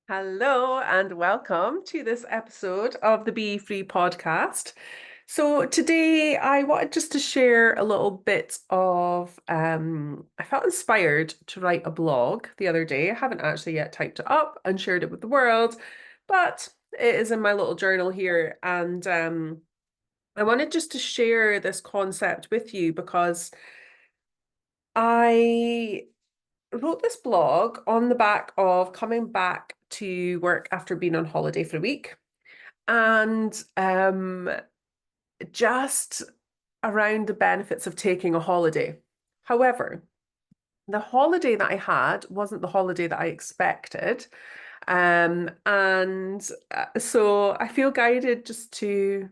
Hello and welcome to this episode of the Be Free podcast. So today I wanted just to share a little bit of I felt inspired to write a blog the other day. I haven't actually yet typed it up and shared it with the world, but it is in my little journal here and I wanted just to share this concept with you because I wrote this blog on the back of coming back to work after being on holiday for a week and just around the benefits of taking a holiday. However, the holiday that I had wasn't the holiday that I expected. And so I feel guided just to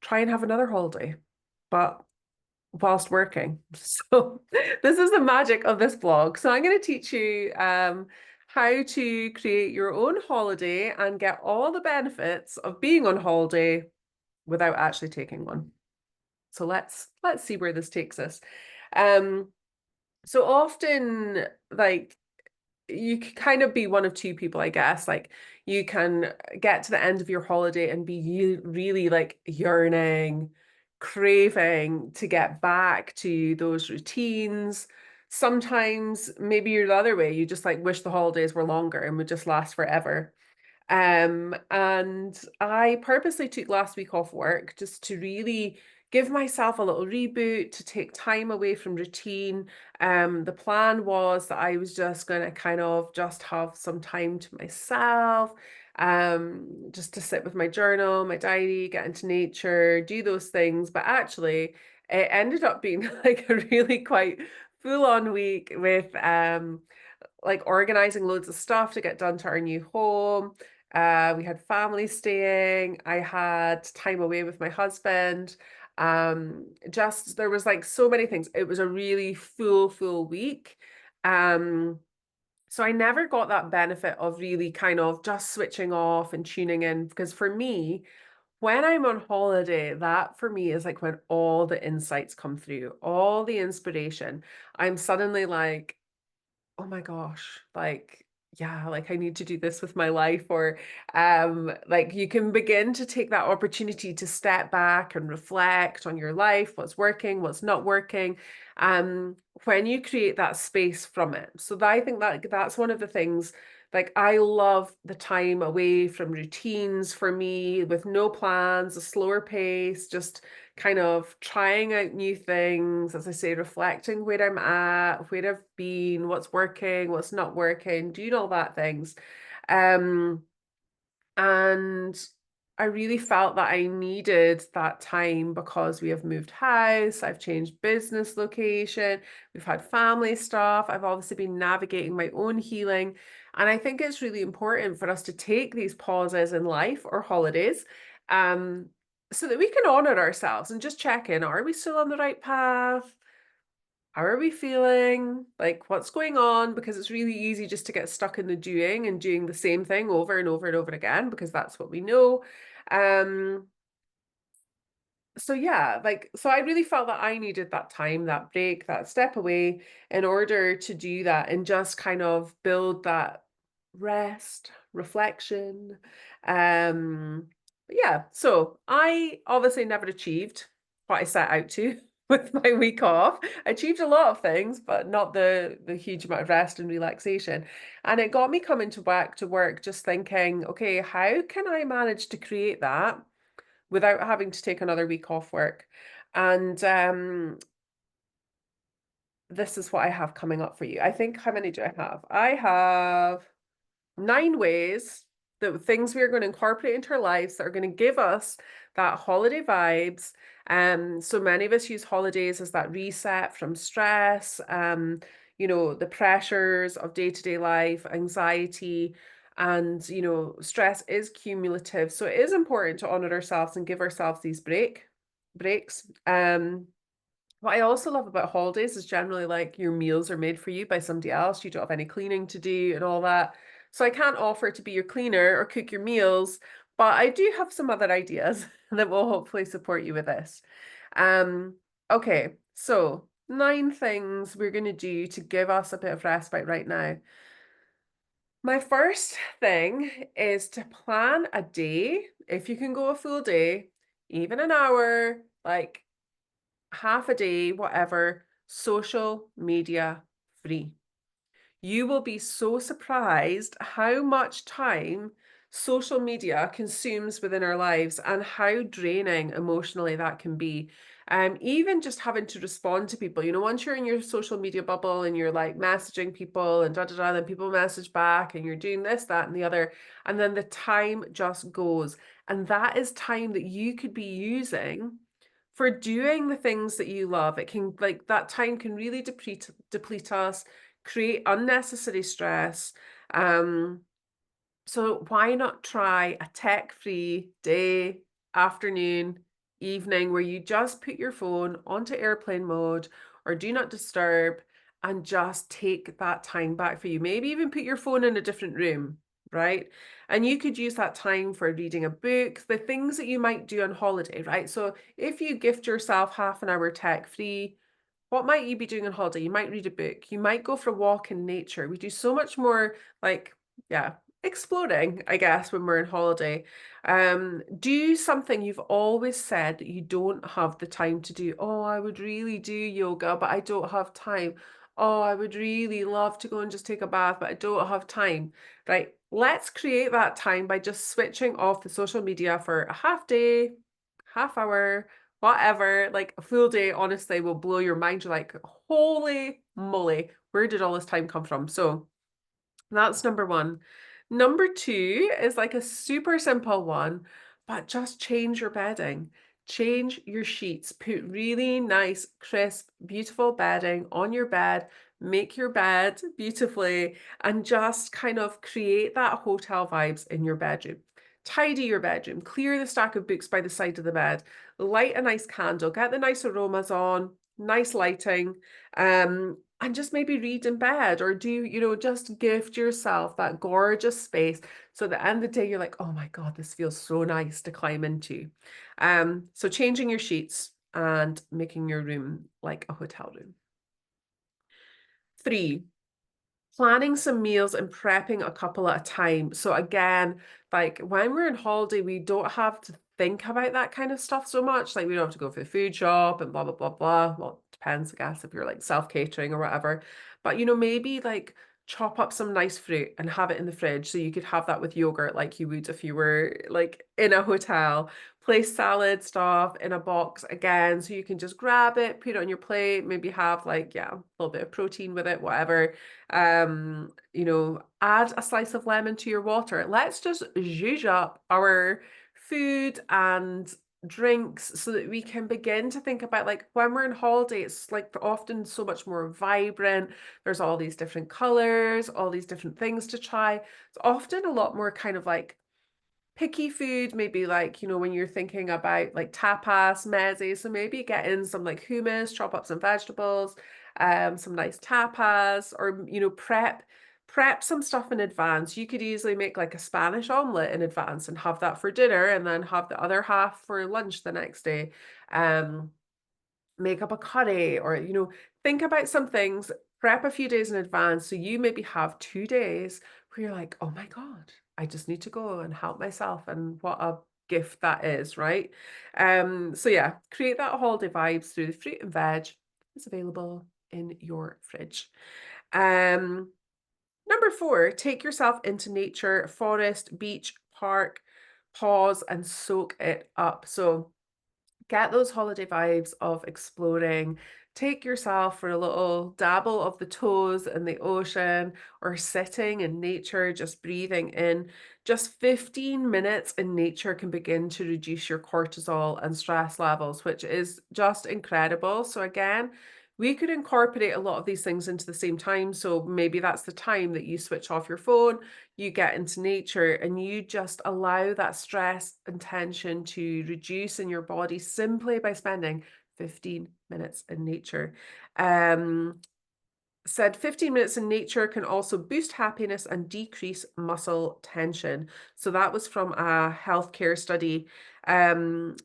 try and have another holiday, but whilst working. So this is the magic of this blog. So I'm going to teach you how to create your own holiday and get all the benefits of being on holiday without actually taking one. So let's see where this takes us. Um, so often, like you can kind of be one of two people, I guess. Like you can get to the end of your holiday and be really like yearning, craving to get back to those routines. Sometimes maybe you're the other way. You just like wish the holidays were longer and would just last forever. And I purposely took last week off work just to really give myself a little reboot, to take time away from routine. The plan was that I was just going to kind of just have some time to myself, just to sit with my journal, my diary, get into nature, do those things. But actually, it ended up being like a really quite full-on week with like organizing loads of stuff to get done to our new home. We had family staying. I had time away with my husband. Just there was like so many things. It was a really full week. Um, so I never got that benefit of really kind of just switching off and tuning in because for me, when I'm on holiday, that for me is like when all the insights come through, all the inspiration. I'm suddenly like, oh my gosh, like, yeah, like I need to do this with my life, or like you can begin to take that opportunity to step back and reflect on your life, what's working, what's not working, um, when you create that space from it. So that, I think that that's one of the things, like I love the time away from routines for me with no plans, a slower pace, just kind of trying out new things, as I say, reflecting where I'm at, where I've been, what's working, what's not working, doing all that things. Um, and I really felt that I needed that time because we have moved house, I've changed business location, we've had family stuff, I've obviously been navigating my own healing. And I think it's really important for us to take these pauses in life or holidays, um, so that we can honor ourselves and just check in. Are we still on the right path? How are we feeling? Like, what's going on? Because it's really easy just to get stuck in the doing and doing the same thing over and over and over again, because that's what we know. Um, so yeah, like, so I really felt that I needed that time, that break, that step away in order to do that and just kind of build that rest, reflection. But yeah, so I obviously never achieved what I set out to with my week off. I achieved a lot of things, but not the huge amount of rest and relaxation. And it got me coming to work just thinking, okay, how can I manage to create that without having to take another week off work? And this is what I have coming up for you. I think, how many do I have? I have 9 ways, the things we are going to incorporate into our lives that are going to give us that holiday vibes. So many of us use holidays as that reset from stress, the pressures of day-to-day life, anxiety, and stress is cumulative. So it is important to honor ourselves and give ourselves these breaks. What I also love about holidays is generally like your meals are made for you by somebody else. You don't have any cleaning to do and all that. So I can't offer to be your cleaner or cook your meals, but I do have some other ideas that will hopefully support you with this. Okay, so 9 things we're going to do to give us a bit of respite right now. My first thing is to plan a day, if you can go a full day, even an hour, like half a day, whatever, social media free. You will be so surprised how much time social media consumes within our lives and how draining emotionally that can be. Even just having to respond to people, once you're in your social media bubble and you're like messaging people and da da da, then people message back and you're doing this, that, and the other, and then the time just goes. And that is time that you could be using for doing the things that you love. It can like that time can really deplete us, create unnecessary stress. Um, so why not try a tech-free day, afternoon, evening where you just put your phone onto airplane mode or do not disturb and just take that time back for you. Maybe even put your phone in a different room, right? And you could use that time for reading a book, the things that you might do on holiday, right? So if you gift yourself half an hour tech-free, what might you be doing on holiday? You might read a book. You might go for a walk in nature. We do so much more like, yeah, exploring, I guess, when we're on holiday. Do something you've always said that you don't have the time to do. Oh, I would really do yoga, but I don't have time. Oh, I would really love to go and just take a bath, but I don't have time. Right? Let's create that time by just switching off the social media for a half day, half hour, whatever, like a full day, honestly, will blow your mind. You're like, holy moly, where did all this time come from? So that's number one. Number two is like a super simple one, but just change your bedding. Change your sheets. Put really nice, crisp, beautiful bedding on your bed. Make your bed beautifully and just kind of create that hotel vibes in your bedroom. Tidy your bedroom. Clear the stack of books by the side of the bed. Light a nice candle. Get the nice aromas on. Nice lighting. And just maybe read in bed or do, just gift yourself that gorgeous space. So at the end of the day, you're like, oh my God, this feels so nice to climb into. So changing your sheets and making your room like a hotel room. Three, planning some meals and prepping a couple at a time. So again, like when we're on holiday, we don't have to think about that kind of stuff so much. Like we don't have to go for the food shop and blah, blah, blah, blah. Well, it depends, I guess, if you're like self-catering or whatever. But maybe like chop up some nice fruit and have it in the fridge so you could have that with yogurt like you would if you were like in a hotel. Place salad stuff in a box again so you can just grab it, put it on your plate, maybe have like, yeah, a little bit of protein with it, whatever. Add a slice of lemon to your water. Let's just zhuzh up our food and drinks so that we can begin to think about like when we're on holiday, it's like often so much more vibrant. There's all these different colors, all these different things to try. It's often a lot more kind of like picky food, maybe like, when you're thinking about like tapas, mezze, so maybe get in some like hummus, chop up some vegetables, some nice tapas, or, prep some stuff in advance. You could easily make like a Spanish omelet in advance and have that for dinner and then have the other half for lunch the next day. Um, Make up a curry or, think about some things, prep a few days in advance. So you maybe have 2 days where you're like, oh my God, I just need to go and help myself. And what a gift that is, right? So yeah, create that holiday vibes through the fruit and veg that's available in your fridge. Um, Number four, take yourself into nature, forest, beach, park, pause and soak it up. So get those holiday vibes of exploring. Take yourself for a little dabble of the toes in the ocean or sitting in nature, just breathing in. Just 15 minutes in nature can begin to reduce your cortisol and stress levels, which is just incredible. So, again, we could incorporate a lot of these things into the same time. So, maybe that's the time that you switch off your phone, you get into nature and you just allow that stress and tension to reduce in your body simply by spending 15 minutes in nature. Said 15 minutes in nature can also boost happiness and decrease muscle tension. So that was from a healthcare study. And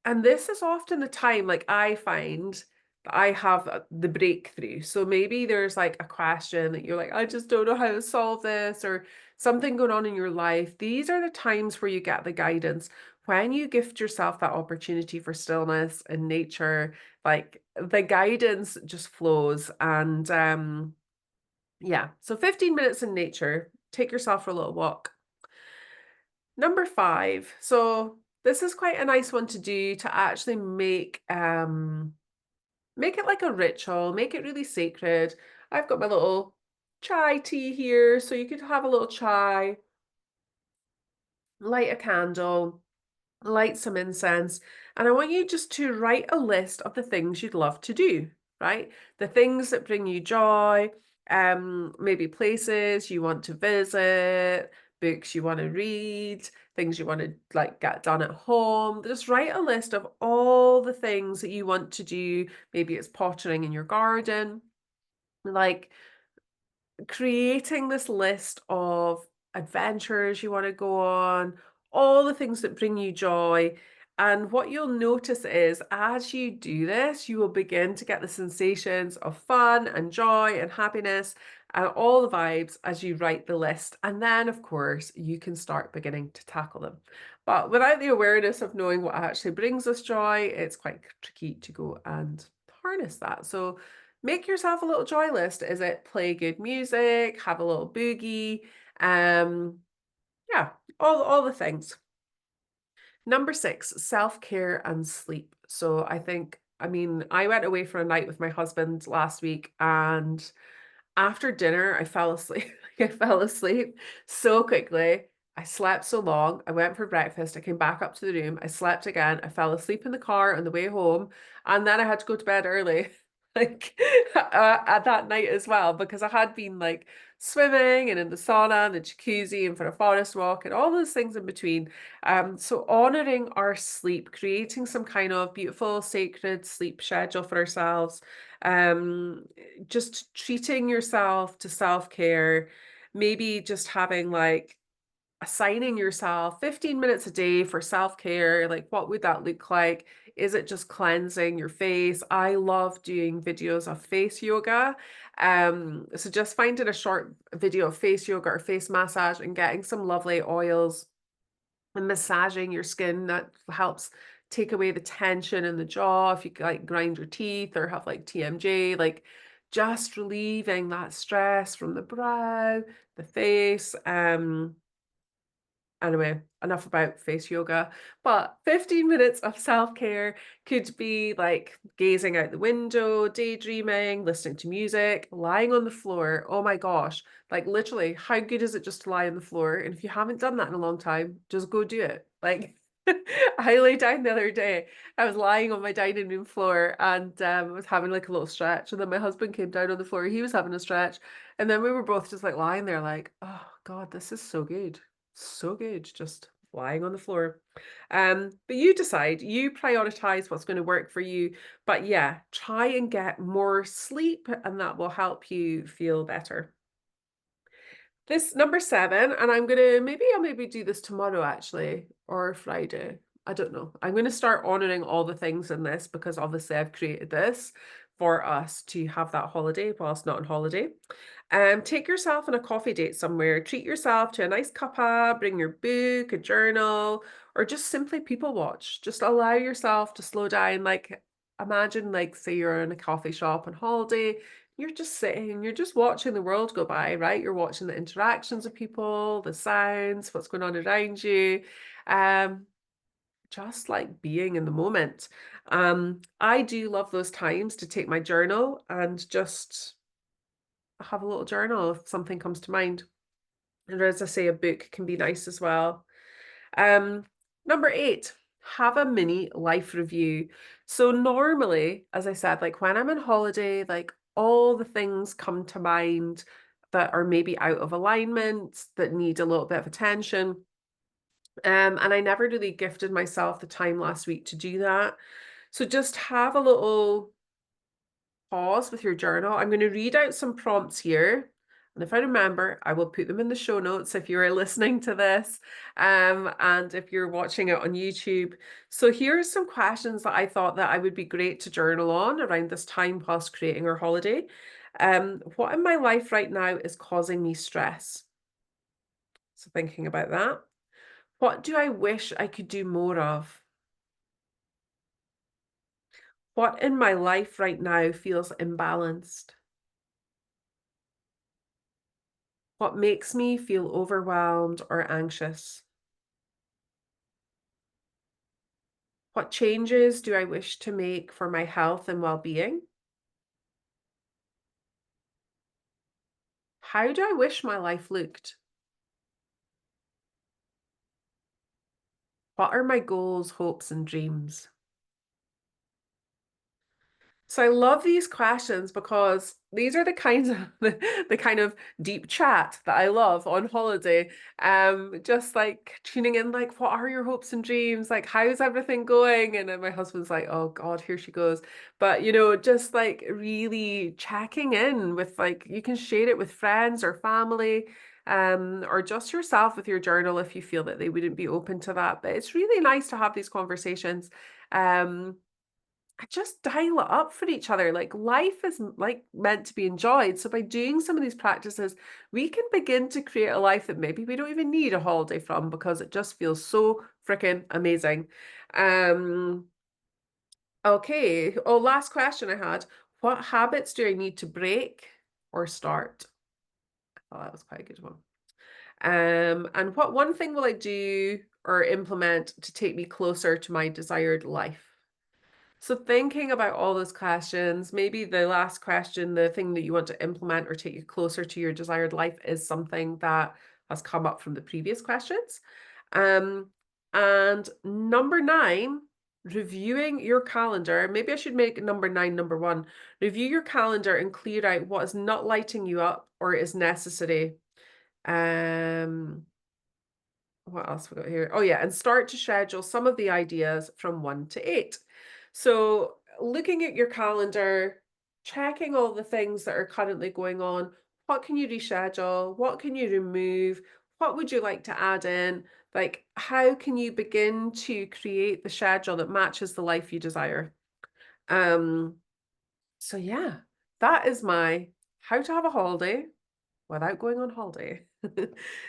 this is often the time, like I find I have the breakthrough. So maybe there's like a question that you're like, I just don't know how to solve this, or something going on in your life. These are the times where you get the guidance. When you gift yourself that opportunity for stillness and nature, like the guidance just flows. And yeah, so 15 minutes in nature, take yourself for a little walk. Number 5. So this is quite a nice one to do to actually make it like a ritual, make it really sacred. I've got my little chai tea here, so you could have a little chai, light a candle, light some incense, and I want you just to write a list of the things you'd love to do, right? The things that bring you joy, maybe places you want to visit, books you want to read, things you want to like get done at home. Just write a list of all the things that you want to do. Maybe it's pottering in your garden, like creating this list of adventures you want to go on, all the things that bring you joy. And what you'll notice is as you do this, you will begin to get the sensations of fun and joy and happiness and all the vibes as you write the list. And then, of course, you can start beginning to tackle them. But without the awareness of knowing what actually brings us joy, it's quite tricky to go and harness that. So make yourself a little joy list. Is it play good music, have a little boogie? Um, yeah, all the things. Number 6, self-care and sleep. So I mean, I went away for a night with my husband last week, and after dinner, I fell asleep. I fell asleep so quickly. I slept so long. I went for breakfast. I came back up to the room. I slept again. I fell asleep in the car on the way home, and then I had to go to bed early, like at that night as well, because I had been like swimming and in the sauna and the jacuzzi and for a forest walk and all those things in between. So honoring our sleep, creating some kind of beautiful, sacred sleep schedule for ourselves, um, just treating yourself to self-care, maybe just having like assigning yourself 15 minutes a day for self-care. Like, what would that look like? Is it just cleansing your face? I love doing videos of face yoga. So just finding a short video of face yoga or face massage and getting some lovely oils and massaging your skin that helps take away the tension in the jaw. If you like grind your teeth or have like TMJ, like just relieving that stress from the brow, the face. Anyway, enough about face yoga, but 15 minutes of self-care could be like gazing out the window, daydreaming, listening to music, lying on the floor. Oh my gosh, like literally, how good is it just to lie on the floor? And if you haven't done that in a long time, just go do it. Like, I lay down the other day, I was lying on my dining room floor and I was having like a little stretch. And then my husband came down on the floor, he was having a stretch. And then we were both just like lying there, like, oh God, this is so good. So good, just lying on the floor. But you decide, you prioritize what's going to work for you. But yeah, try and get more sleep, and that will help you feel better. This number 7, and I'll maybe do this tomorrow actually, or Friday. I don't know. I'm gonna start honoring all the things in this because obviously I've created this for us to have that holiday whilst not on holiday. Take yourself on a coffee date somewhere. Treat yourself to a nice cuppa, bring your book, a journal, or just simply people watch. Just allow yourself to slow down. Like imagine like say you're in a coffee shop on holiday, you're just sitting, you're just watching the world go by, right? You're watching the interactions of people, the sounds, what's going on around you. Um, just like being in the moment. I do love those times to take my journal and just have a little journal if something comes to mind. And as I say, a book can be nice as well. Um, Number 8, have a mini life review. So normally, as I said, like when I'm on holiday, like all the things come to mind that are maybe out of alignment, that need a little bit of attention. And I never really gifted myself the time last week to do that. So just have a little pause with your journal. I'm going to read out some prompts here. And if I remember, I will put them in the show notes if you are listening to this, and if you're watching it on YouTube. So here's some questions that I thought that I would be great to journal on around this time whilst creating our holiday. What in my life right now is causing me stress? So thinking about that. What do I wish I could do more of? What in my life right now feels imbalanced? What makes me feel overwhelmed or anxious? What changes do I wish to make for my health and well-being? How do I wish my life looked? What are my goals, hopes, and dreams? So I love these questions because these are the kinds of the kind of deep chat that I love on holiday. Just like tuning in, like, what are your hopes and dreams? Like, how's everything going? And then my husband's like, oh God, here she goes. But just like really checking in with, like, you can share it with friends or family, or just yourself with your journal if you feel that they wouldn't be open to that. But it's really nice to have these conversations. Just dial it up for each other. Like, life is like meant to be enjoyed. So by doing some of these practices, we can begin to create a life that maybe we don't even need a holiday from because it just feels so freaking amazing. Um, okay. Oh, last question I had. What habits do I need to break or start? Oh, that was quite a good one. And what one thing will I do or implement to take me closer to my desired life? So thinking about all those questions, maybe the last question, the thing that you want to implement or take you closer to your desired life is something that has come up from the previous questions. Um, and number 9, reviewing your calendar. Maybe I should make number 9 number 1. Review your calendar and clear out what is not lighting you up or is necessary. Um, what else we got here? Oh yeah, and start to schedule some of the ideas from 1 to 8. So looking at your calendar, checking all the things that are currently going on, what can you reschedule? What can you remove? What would you like to add in? Like, how can you begin to create the schedule that matches the life you desire? Um, so yeah, that is my how to have a holiday without going on holiday.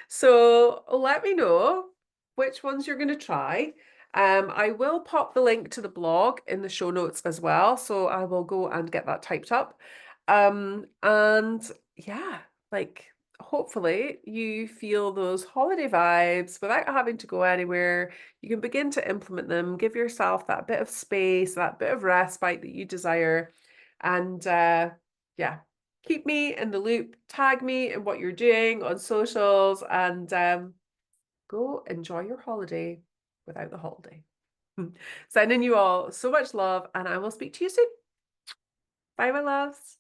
So let me know which ones you're going to try. I will pop the link to the blog in the show notes as well. So I will go and get that typed up. And yeah, like hopefully you feel those holiday vibes without having to go anywhere. You can begin to implement them, give yourself that bit of space, that bit of respite that you desire. And yeah, keep me in the loop, tag me in what you're doing on socials, and go enjoy your holiday without the holiday. Sending you all so much love, and I will speak to you soon. Bye, my loves.